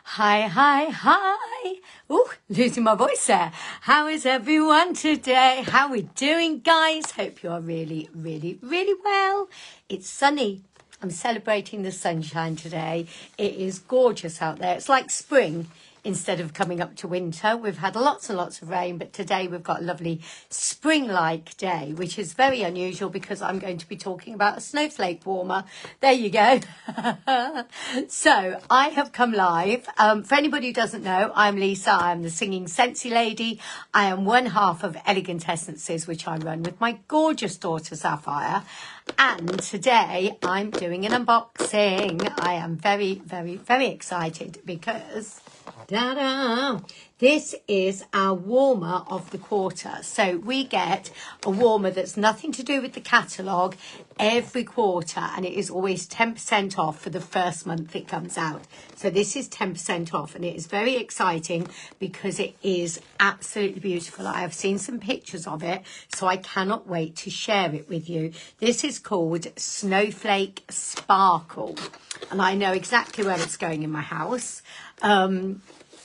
Hi, hi, hi. Ooh, losing my voice there. How is everyone today? How are we doing, guys? Hope you are really, really, really well. It's sunny. I'm celebrating the sunshine today. It is gorgeous out there. It's like spring instead of coming up to winter. We've had lots and lots of rain, but today we've got a lovely spring-like day, which is very unusual because I'm going to be talking about a snowflake warmer. There you go. So I have come live. For anybody who doesn't know, I'm Lisa. I'm the singing Scentsy lady. I am one half of Elegant Essences, which I run with my gorgeous daughter Sapphire. And today I'm doing an unboxing. I am very, very, very excited because ta-da! This is our warmer of the quarter. So we get a warmer that's nothing to do with the catalogue every quarter, and it is always 10% off for the first month it comes out. So this is 10% off, and it is very exciting because it is absolutely beautiful. I have seen some pictures of it, so I cannot wait to share it with you. This is called Snowflake Sparkle, and I know exactly where it's going in my house.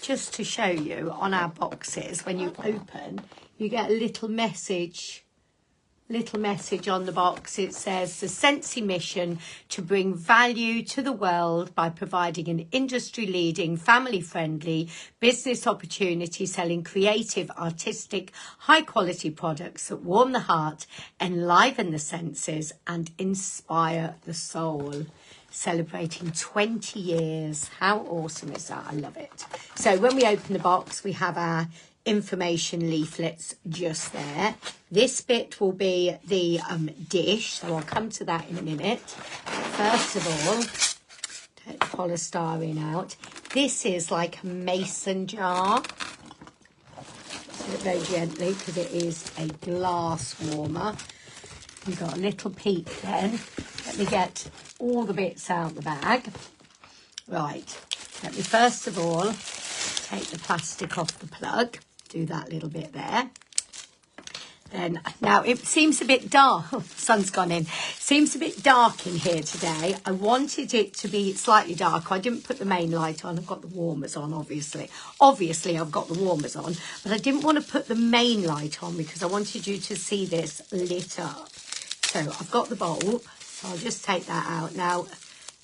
Just to show you, on our boxes, when you open, you get a little message on the box. It says the Scentsy mission to bring value to the world by providing an industry-leading, family-friendly business opportunity selling creative, artistic, high-quality products that warm the heart, enliven the senses and inspire the soul. Celebrating 20 years. How awesome is that? I love it. So when we open the box, we have our information leaflets just there. This bit will be the dish, so I'll come to that in a minute. First of all, take the polystyrene out. This is like a mason jar. Do it very gently because it is a glass warmer. We've got a little peek then. Let me get all the bits out the bag. Right, let me first of all take the plastic off the plug. Do that little bit there. Then, now it seems a bit dark. Oh, the sun's gone in. Seems a bit dark in here today. I wanted it to be slightly darker. I didn't put the main light on. I've got the warmers on, obviously. Obviously, I've got the warmers on. But I didn't want to put the main light on because I wanted you to see this lit up. So I've got the bulb. So I'll just take that out. Now,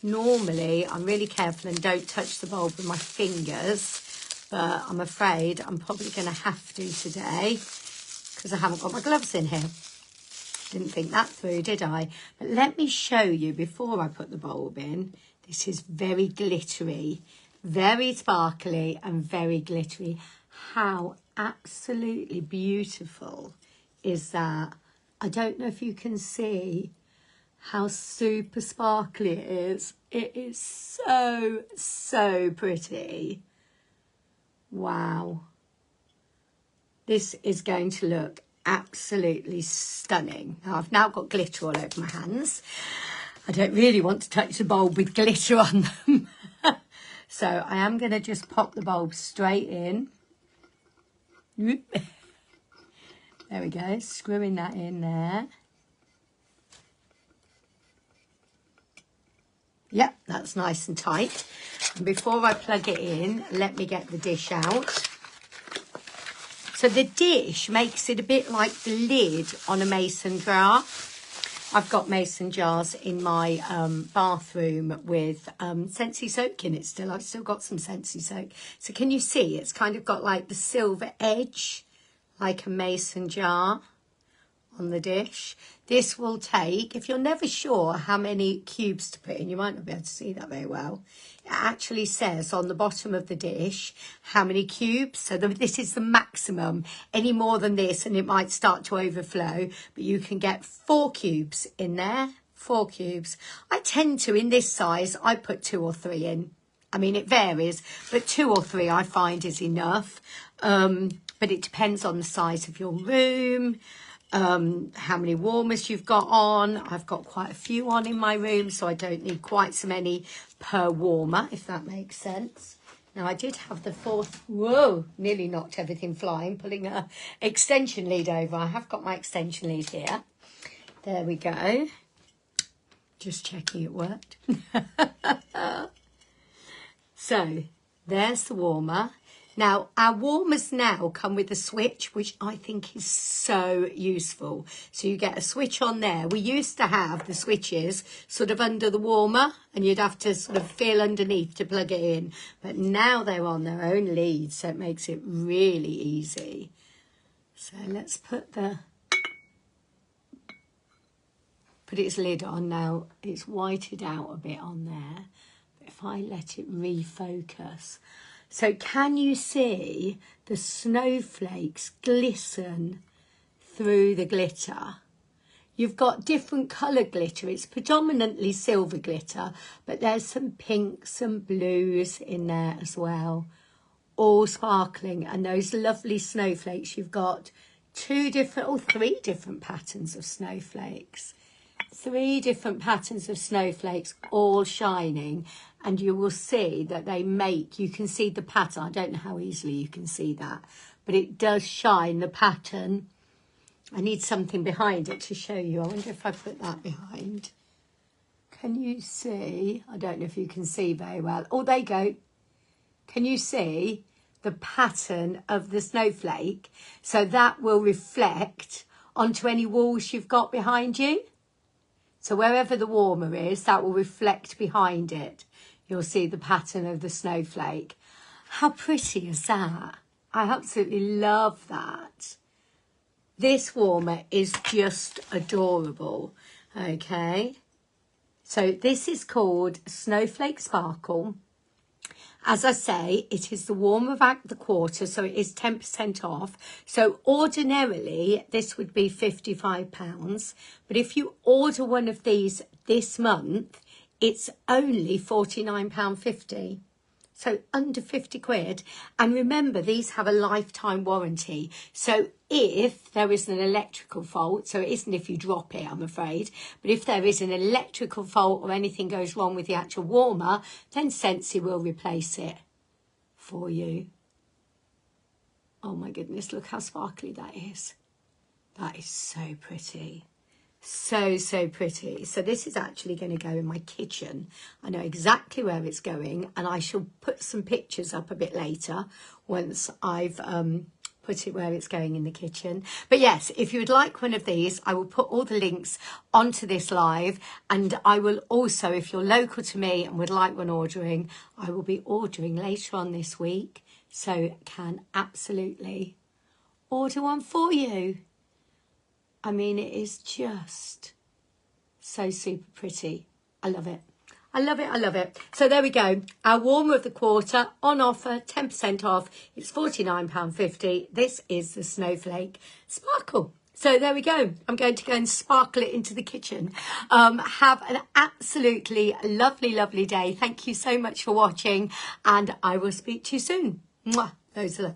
normally, I'm really careful and don't touch the bulb with my fingers. But I'm afraid I'm probably going to have to today because I haven't got my gloves in here. Didn't think that through, did I? But let me show you before I put the bulb in. This is very glittery, very sparkly and very glittery. How absolutely beautiful is that? I don't know if you can see how super sparkly it is. It is so, so pretty. Wow. This is going to look absolutely stunning. Now, I've now got glitter all over my hands. I don't really want to touch the bulb with glitter on them. So I am going to just pop the bulb straight in. There we go, screwing that in there. Yep, that's nice and tight. And before I plug it in, let me get the dish out. So the dish makes it a bit like the lid on a mason jar. I've got mason jars in my bathroom with Scentsy soak in it still. I've still got some Scentsy soak. So can you see it's kind of got like the silver edge, like a mason jar on the dish. This will take, if you're never sure how many cubes to put in, you might not be able to see that very well. It actually says on the bottom of the dish how many cubes. So this is the maximum. Any more than this and it might start to overflow, but you can get 4 cubes in there. 4 cubes. I tend to, in this size, I put 2 or 3 in. I mean, it varies, but 2 or 3 I find is enough. But it depends on the size of your room. How many warmers you've got on. I've got quite a few on in my room, so I don't need quite so many per warmer, if that makes sense. Now, I did have the 4th, whoa, nearly knocked everything flying, pulling an extension lead over. I have got my extension lead here. There we go. Just checking it worked. So, There's the warmer. Now, our warmers now come with a switch, which I think is so useful. So you get a switch on there. We used to have the switches sort of under the warmer, and you'd have to sort of feel underneath to plug it in. But now they're on their own lead, so it makes it really easy. So let's put its lid on now. It's whited out a bit on there. But if I let it refocus. So can you see the snowflakes glisten through the glitter? You've got different colour glitter. It's predominantly silver glitter, but there's some pinks and blues in there as well, all sparkling. And those lovely snowflakes, you've got three different patterns of snowflakes. 3 different patterns of snowflakes, all shining, and you will see that you can see the pattern. I don't know how easily you can see that, but it does shine the pattern. I need something behind it to show you. I wonder if I put that behind. Can you see? I don't know if you can see very well. Oh, there you go. Can you see the pattern of the snowflake? So that will reflect onto any walls you've got behind you. So wherever the warmer is, that will reflect behind it. You'll see the pattern of the snowflake. How pretty is that? I absolutely love that. This warmer is just adorable. Okay. So this is called Snowflake Sparkle. As I say, it is the warmer of the quarter, so it is 10% off. So ordinarily, this would be £55. But if you order one of these this month, it's only £49.50. So under 50 quid. And remember, these have a lifetime warranty. So if there is an electrical fault, so it isn't if you drop it, I'm afraid, but if there is an electrical fault or anything goes wrong with the actual warmer, then Scentsy will replace it for you. Oh my goodness, look how sparkly that is. That is so pretty. So pretty. So this is actually going to go in my kitchen. I know exactly where it's going, and I shall put some pictures up a bit later once I've put it where it's going in the kitchen. But yes, if you would like one of these, I will put all the links onto this live, and I will also, if you're local to me and would like one ordering, I will be ordering later on this week, so can absolutely order one for you. I mean, it is just so super pretty. I love it. I love it. I love it. So there we go. Our warmer of the quarter on offer, 10% off. It's £49.50. This is the Snowflake Sparkle. So there we go. I'm going to go and sparkle it into the kitchen. Have an absolutely lovely, lovely day. Thank you so much for watching, and I will speak to you soon. Mwah. Loads of love.